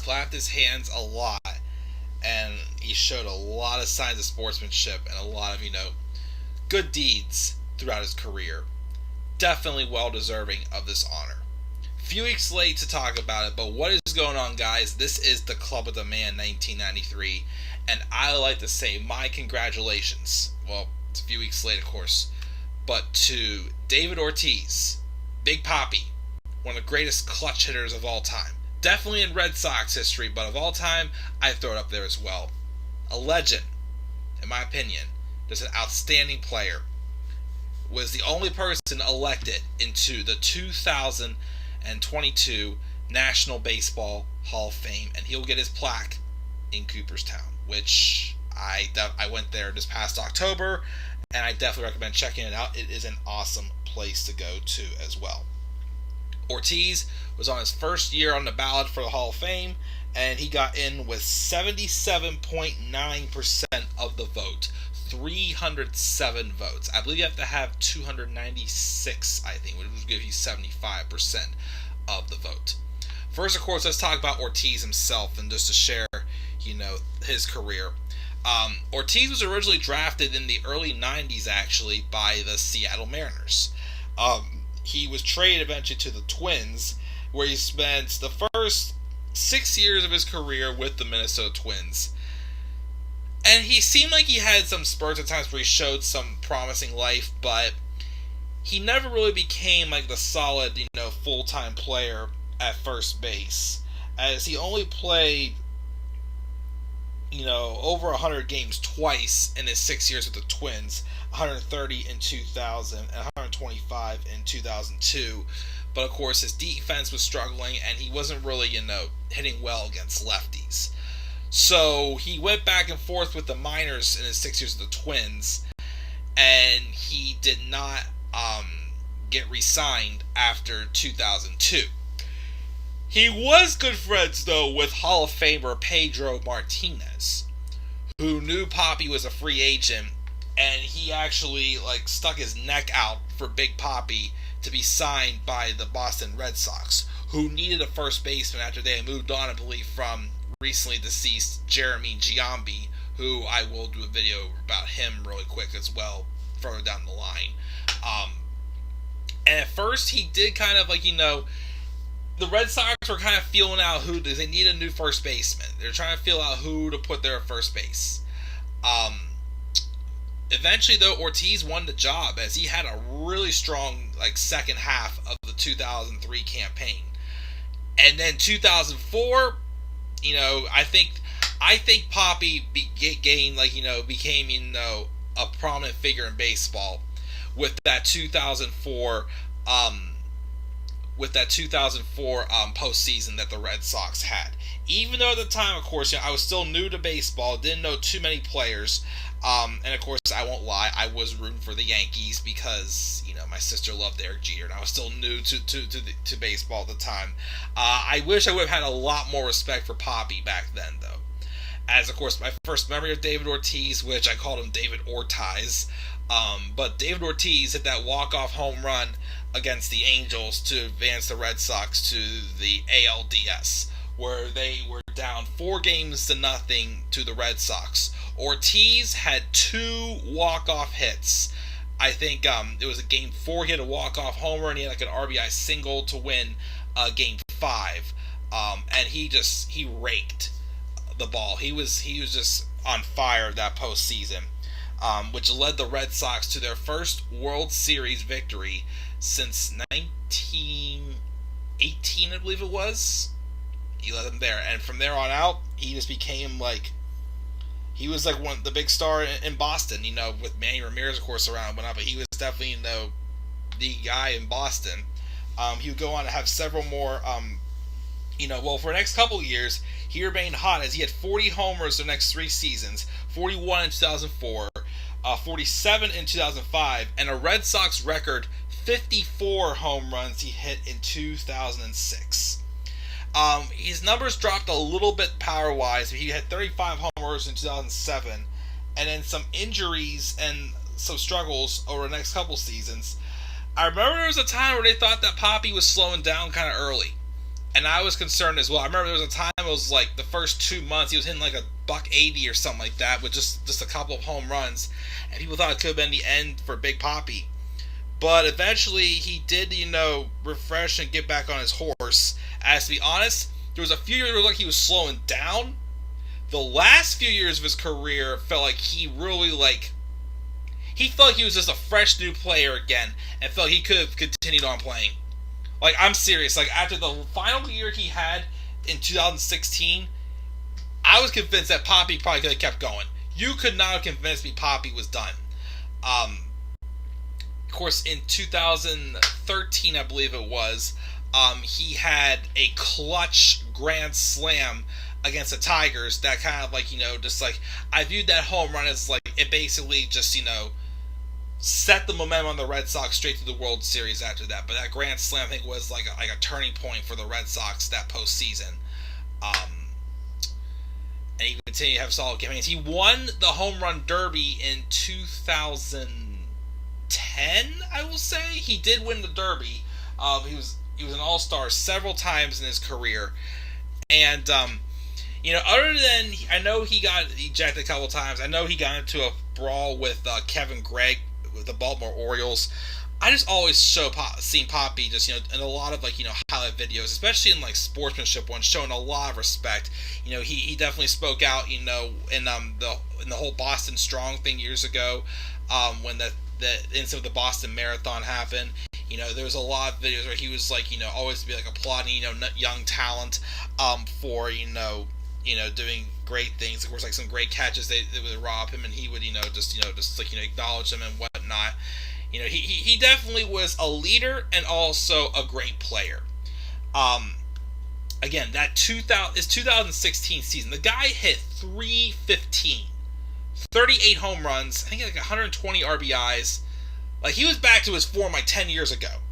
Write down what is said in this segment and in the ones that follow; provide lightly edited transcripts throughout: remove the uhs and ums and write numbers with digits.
clapped his hands a lot, and he showed a lot of signs of sportsmanship and a lot of, good deeds throughout his career. Definitely well deserving of this honor. Few weeks late to talk about it, but what is going on, guys? This is the Club of the Man 1993, and I like to say my congratulations. Well, it's a few weeks late, of course, but to David Ortiz, Big Papi, one of the greatest clutch hitters of all time. Definitely in Red Sox history, but of all time, I throw it up there as well. A legend, in my opinion. Just an outstanding player. Was the only person elected into the 2022 National Baseball Hall of Fame, and he'll get his plaque in Cooperstown, which I went there this past October, and I definitely recommend checking it out. It is an awesome place to go to as well. Ortiz was on his first year on the ballot for the Hall of Fame, and he got in with 77.9% of the vote. 307 votes. I believe you have to have 296, I think, which would give you 75% of the vote. First, of course, let's talk about Ortiz himself, and just to share, his career. Ortiz was originally drafted in the early 90s, actually, by the Seattle Mariners. He was traded eventually to the Twins, where he spent the first 6 years of his career with the Minnesota Twins. And he seemed like he had some spurts at times where he showed some promising life, but he never really became like the solid, full-time player at first base, as he only played, over 100 games twice in his 6 years with the Twins, 130 in 2000 and 125 in 2002. But of course, his defense was struggling, and he wasn't really, hitting well against lefties. So he went back and forth with the minors in his 6 years with the Twins, and he did not get re-signed after 2002. He was good friends, though, with Hall of Famer Pedro Martinez, who knew Papi was a free agent, and he actually stuck his neck out for Big Papi to be signed by the Boston Red Sox, who needed a first baseman after they had moved on, I believe, from recently deceased Jeremy Giambi, who I will do a video about him really quick as well, further down the line. And at first, he did kind of the Red Sox were kind of feeling out who they need a new first baseman. They're trying to feel out who to put there at first base. Eventually, though, Ortiz won the job, as he had a really strong second half of the 2003 campaign. And then 2004, I think Papi became a prominent figure in baseball with that 2004 postseason that the Red Sox had. Even though at the time, of course, I was still new to baseball, didn't know too many players, and of course, I won't lie, I was rooting for the Yankees because my sister loved Derek Jeter, and I was still new to baseball at the time. I wish I would have had a lot more respect for Papi back then, though. As, of course, my first memory of David Ortiz, which I called him David Ortiz, but David Ortiz hit that walk-off home run against the Angels to advance the Red Sox to the ALDS, where they were down 4-0 to the Red Sox. Ortiz had 2 walk-off hits. I think it was a Game 4, he had a walk-off homer, and he had an RBI single to win Game 5. And he raked the ball. He was just on fire that postseason, which led the Red Sox to their first World Series victory since 1918, I believe it was. He led them there, and from there on out, he just became he was one the big star in Boston, with Manny Ramirez, of course, around, but he was definitely, the guy in Boston. He would go on to have several more, for the next couple of years, he remained hot as he had 40 homers the next 3 seasons, 41 in 2004, 47 in 2005, and a Red Sox record 54 home runs he hit in 2006. His numbers dropped a little bit power-wise. He had 35 homers in 2007, and then some injuries and some struggles over the next couple seasons. I remember there was a time where they thought that Papi was slowing down kind of early, and I was concerned as well. I remember there was a time it was like the first 2 months he was hitting like a buck 80 or something like that with just a couple of home runs, and people thought it could have been the end for Big Papi. But eventually he did, refresh and get back on his horse. As to be honest, there was a few years where it looked like he was slowing down. The last few years of his career felt like he really he felt like he was just a fresh new player again, and felt like he could have continued on playing. Like, I'm serious. Like, after the final year he had in 2016, I was convinced that Papi probably could have kept going. You could not have convinced me Papi was done. Of course, in 2013, I believe it was, he had a clutch grand slam against the Tigers that kind of I viewed that home run as it basically just, set the momentum on the Red Sox straight to the World Series after that. But that grand slam, I think, was like a turning point for the Red Sox that postseason. And he continued to have solid campaigns. He won the Home Run Derby in 2010, I will say. He did win the Derby. He was an All-Star several times in his career. And, other than, I know he got ejected a couple times. I know he got into a brawl with Kevin Gregg with the Baltimore Orioles. I just always seen Papi just, in a lot of, highlight videos, especially in, sportsmanship ones, showing a lot of respect. He definitely spoke out, in the whole Boston Strong thing years ago, when the incident with the Boston Marathon happened. There was a lot of videos where he was, always be, applauding, young talent, for, doing great things. Of course, some great catches, they would rob him, and he would, acknowledge them and whatnot. He definitely was a leader and also a great player. Again, that 2016 season, the guy hit 315, 38 home runs, I think 120 RBIs. He was back to his form 10 years ago.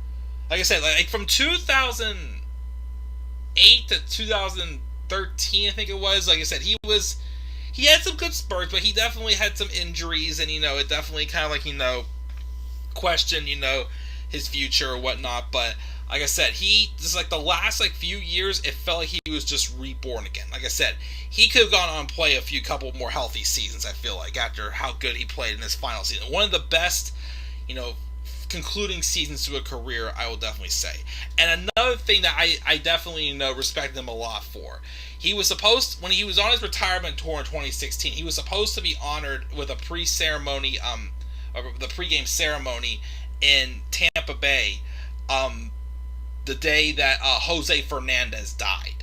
Like I said, from 2008 to 2013, I think it was. Like I said, he had some good spurts, but he definitely had some injuries, and it definitely kind of questioned his future or whatnot. But like I said, he just the last few years, it felt like he was just reborn again. Like I said, he could have gone on and play a couple more healthy seasons, I feel like, after how good he played in his final season. One of the best concluding seasons to a career, I will definitely say. And another thing that I definitely respect him a lot for, he was supposed, when he was on his retirement tour in 2016, he was supposed to be honored with a pre-ceremony, the pregame ceremony in Tampa Bay, the day that Jose Fernandez died.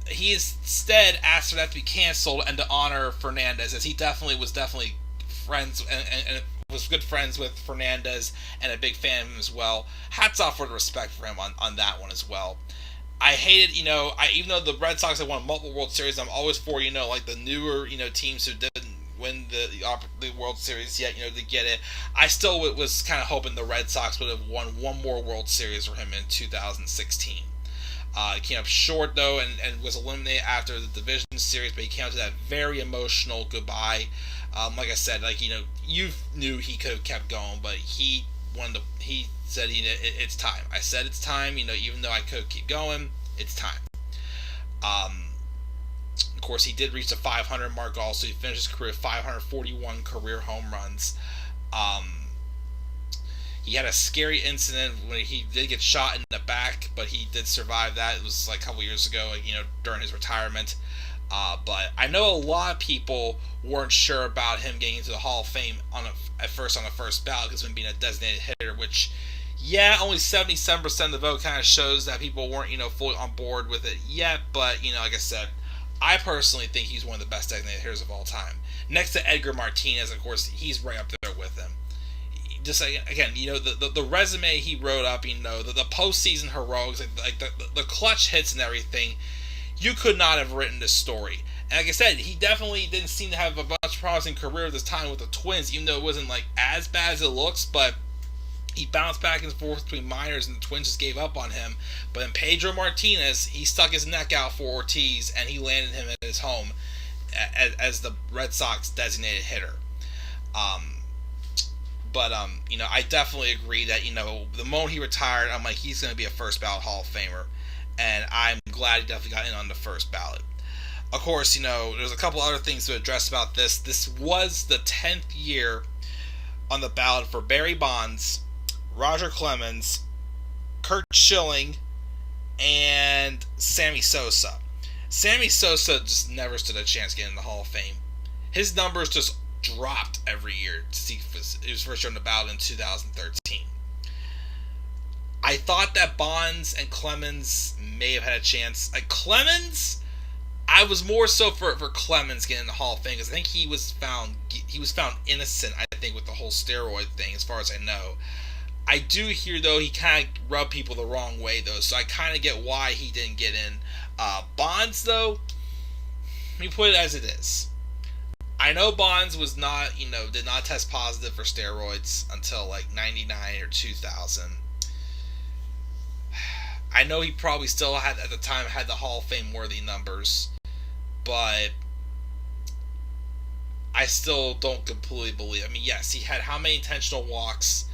He instead asked for that to be canceled and to honor Fernandez, as he was definitely friends and was good friends with Fernandez and a big fan of him as well. Hats off for the respect for him on that one as well. I hated, even though the Red Sox have won multiple World Series, I'm always for, the newer, teams who didn't win the World Series yet, to get it. I still was kind of hoping the Red Sox would have won one more World Series for him in 2016. He came up short, though, and was eliminated after the division series, but he came out to that very emotional goodbye. Like I said, you knew he could have kept going, but he said it's time. I said it's time, even though I could keep going, it's time. Of course, he did reach the 500 mark also. He finished his career with 541 career home runs. He had a scary incident when he did get shot in the back, but he did survive that. It was a couple years ago, during his retirement. But I know a lot of people weren't sure about him getting into the Hall of Fame at first on the first ballot because of him being a designated hitter, which, only 77% of the vote kind of shows that people weren't, fully on board with it yet. But, like I said, I personally think he's one of the best designated hitters of all time. Next to Edgar Martinez, of course, he's right up there with him. Just again, the resume he wrote up, the postseason heroics, the clutch hits and everything. You could not have written this story. And like I said, he definitely didn't seem to have a much promising career this time with the Twins, even though it wasn't as bad as it looks. But he bounced back and forth between minors, and the Twins just gave up on him. But then Pedro Martinez, he stuck his neck out for Ortiz, and he landed him at his home as the Red Sox designated hitter. But I definitely agree that, the moment he retired, I'm he's going to be a first ballot Hall of Famer. and I'm glad he definitely got in on the first ballot. Of course, there's a couple other things to address about this. This was the 10th year on the ballot for Barry Bonds, Roger Clemens, Curt Schilling, and Sammy Sosa. Sammy Sosa just never stood a chance getting in the Hall of Fame. His numbers just dropped every year to see if he was first on the ballot in 2013. I thought that Bonds and Clemens may have had a chance. Like Clemens, I was more so for Clemens getting in the Hall of Fame because I think he was found innocent. I think with the whole steroid thing, as far as I know. I do hear though he kind of rubbed people the wrong way though, so I kind of get why he didn't get in. Bonds though, let me put it as it is. I know Bonds was not, did not test positive for steroids until like 99 or 2000. I know he probably still had, at the time, had the Hall of Fame worthy numbers, but I still don't completely believe. I mean, yes, he had how many intentional walks?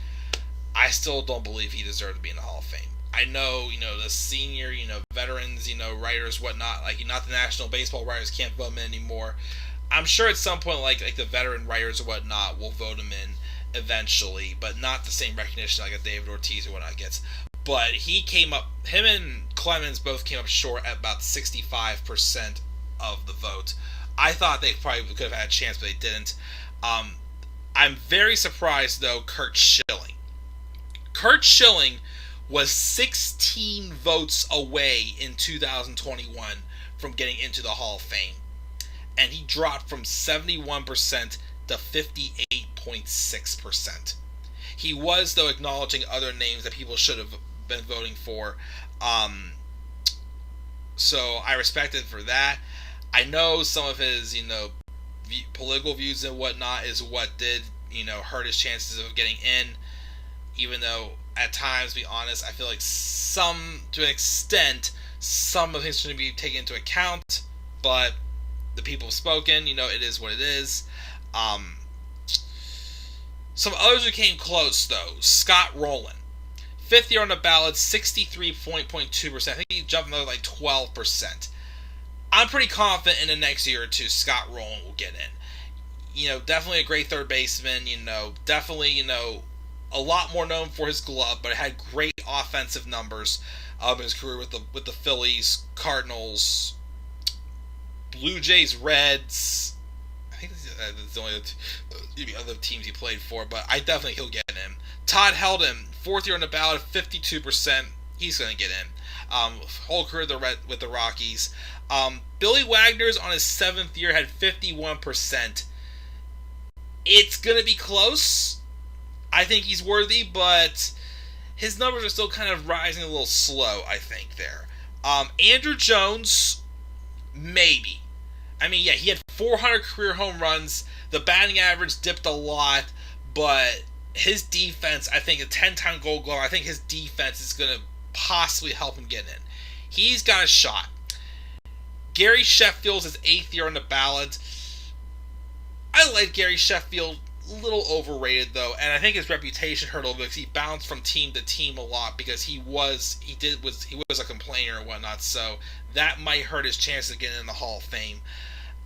I still don't believe he deserved to be in the Hall of Fame. I know, the senior, veterans, writers, whatnot, like, not the National Baseball writers can't vote him in anymore. I'm sure at some point, like the veteran writers or whatnot will vote him in eventually, but not the same recognition like a David Ortiz or whatnot gets. But him and Clemens both came up short at about 65% of the vote. I thought they probably could have had a chance, but they didn't. I'm very surprised, though, Curt Schilling. Curt Schilling was 16 votes away in 2021 from getting into the Hall of Fame. And he dropped from 71% to 58.6%. He was, though, acknowledging other names that people should have been voting for. So I respect it for that. I know some of his, political views and whatnot is what did, hurt his chances of getting in. Even though, at times, to be honest, I feel like to an extent, some of things should be taken into account. But the people have spoken, it is what it is. Some others who came close, though. Scott Rowland. 5th year on the ballot, 63.2%. I think he jumped another like 12%. I'm pretty confident in the next year or two, Scott Rowland will get in. Definitely a great third baseman. Definitely, a lot more known for his glove, but had great offensive numbers in his career with the Phillies, Cardinals, Blue Jays, Reds. I think that's the only other teams he played for, but I definitely he'll get in. Todd Helton, 4th year on the ballot, 52%. He's going to get in. Whole career with the Rockies. Billy Wagner's on his 7th year had 51%. It's going to be close. I think he's worthy, but his numbers are still kind of rising a little slow, I think, there. Andrew Jones, maybe. I mean, yeah, he had 400 career home runs. The batting average dipped a lot, but his defense, I think, a 10-time Gold Glove, I think his defense is going to possibly help him get in. He's got a shot. Gary Sheffield's his 8th year on the ballot. I like Gary Sheffield. A little overrated, though, and I think his reputation hurt a little bit because he bounced from team to team a lot because he was a complainer and whatnot, so that might hurt his chances of getting in the Hall of Fame.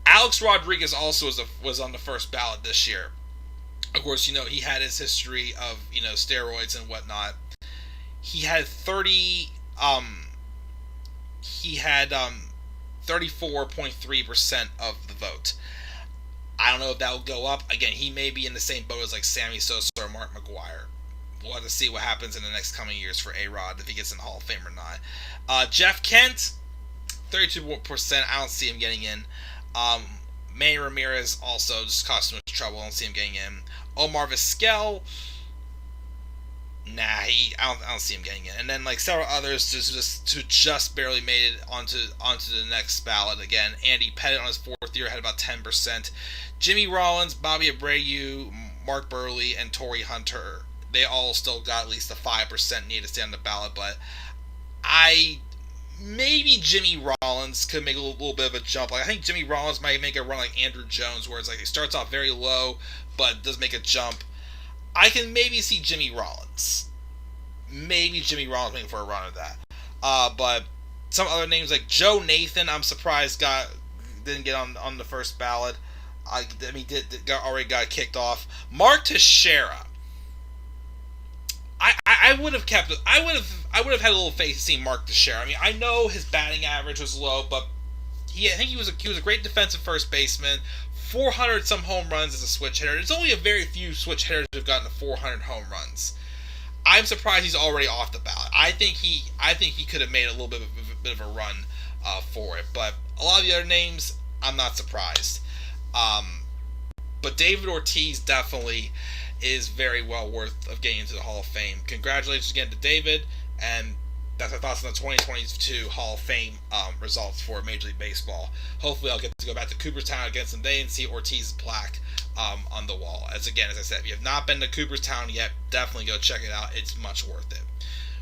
Alex Rodriguez also was on the first ballot this year. Of course, he had his history of, steroids and whatnot. He had 34.3% of the vote. I don't know if that will go up. Again, he may be in the same boat as like Sammy Sosa or Mark McGwire. We'll have to see what happens in the next coming years for A-Rod, if he gets in the Hall of Fame or not. Jeff Kent, 32%. I don't see him getting in. Manny Ramirez also just caused too much trouble. I don't see him getting in. Omar Vizquel, I don't see him getting in. And then like several others just barely made it onto the next ballot. Again, Andy Pettitte on his 4th year had about 10%. Jimmy Rollins, Bobby Abreu, Mark Burley, and Torrey Hunter, they all still got at least a 5% needed to stay on the ballot. But maybe Jimmy Rollins could make a little bit of a jump. Like I think Jimmy Rollins might make a run like Andrew Jones, where it's like it starts off very low but does make a jump. I can maybe see Jimmy Rollins. Maybe Jimmy Rollins making for a run of that. But Some other names like Joe Nathan, I'm surprised didn't get on the first ballot. Already got kicked off. Mark Teixeira. I would have kept. I would have had a little faith seeing Mark Teixeira. I mean, I know his batting average was low, but I think he was a great defensive first baseman. 400 some home runs as a switch hitter. There's only a very few switch hitters who've gotten to 400 home runs. I'm surprised he's already off the ballot. I think he could have made a little bit of a run for it, but a lot of the other names, I'm not surprised. But David Ortiz definitely is very well worth of getting into the Hall of Fame. Congratulations again to David, and that's our thoughts on the 2022 Hall of Fame results for Major League Baseball. Hopefully I'll get to go back to Cooperstown again someday and see Ortiz's plaque on the wall. As I said, if you have not been to Cooperstown yet, definitely go check it out. It's much worth it.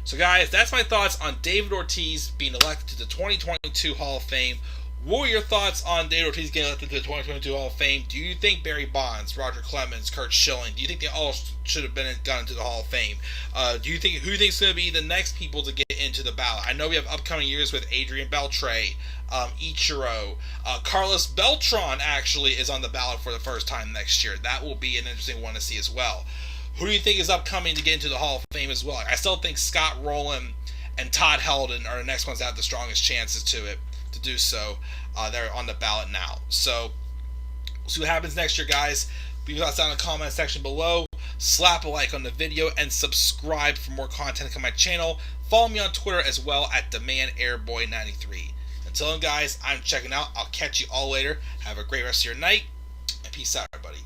So guys, that's my thoughts on David Ortiz being elected to the 2022 Hall of Fame. What were your thoughts on David Ortiz getting elected to the 2022 Hall of Fame? Do you think Barry Bonds, Roger Clemens, Curt Schilling, do you think they all should have gotten into the Hall of Fame? Who do you think is going to be the next people to get into the ballot? I know we have upcoming years with Adrian Beltre, Ichiro, Carlos Beltran actually is on the ballot for the first time next year. That will be an interesting one to see as well. Who do you think is upcoming to get into the Hall of Fame as well? I still think Scott Rowland and Todd Helton are the next ones that have the strongest chances to do so. They're on the ballot now. So we'll see what happens next year, guys. Leave your thoughts down in the comment section below. Slap a like on the video and subscribe for more content on my channel. Follow me on Twitter as well at DemandAirboy93. Until then, guys, I'm checking out. I'll catch you all later. Have a great rest of your night, and peace out, everybody.